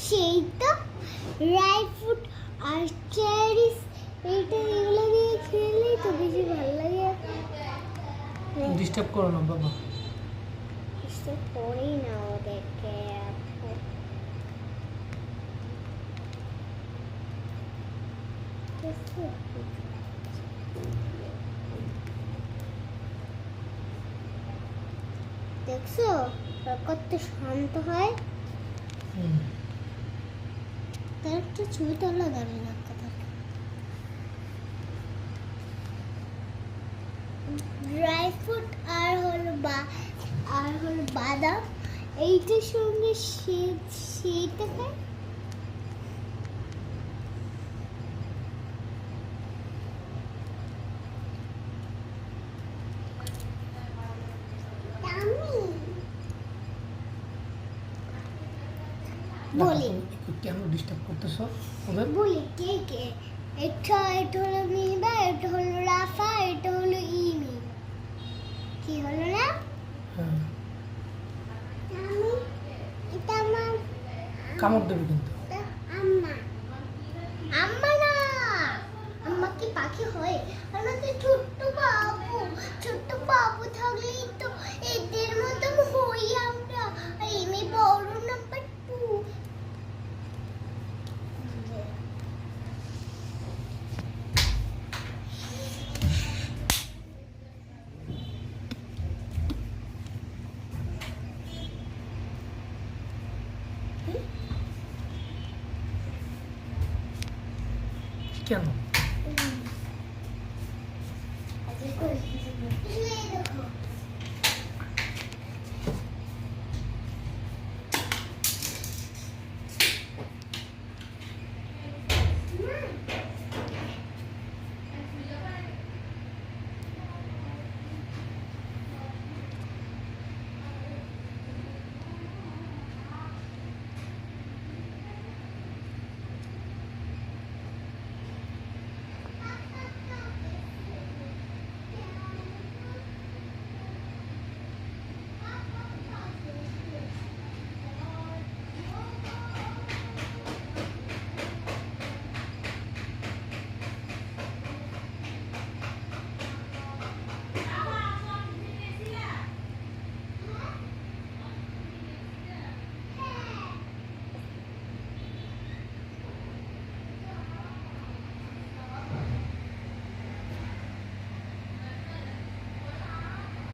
সেই তো dry fruit আর cherished, এইটা এগুলো দিয়ে খেলেই তো বেশি ভালো লাগে। ডিস্টার্ব করো না বাবা। ডিস্টার্ব করি না ওদেরকে। দেখছো কত শান্ত হয়। তার একটা ছবি তোলা দাঁড়িয়ে না কথা। ড্রাই ফ্রুট আর হলো বাদাম, এইটার সঙ্গে সেইটা খায়। বলি কেন ডিস্টার্ব করতেছো ওদের? বলি কে কে? এটা হলো মিবা, এটা হলো রাফা, এটা হলো ইমি। কি হলো না? হ্যাঁ, আমি এটা আমার কামড় দেবে কিন্তু। আম্মা। আম্মা না, আম্মা কি পাখি হয়? আমাকে ছোট্ট বাবু থাকলেই তো এদের মতো হই আমরা। আর ইমি বড় নাম্বার 2। কেন?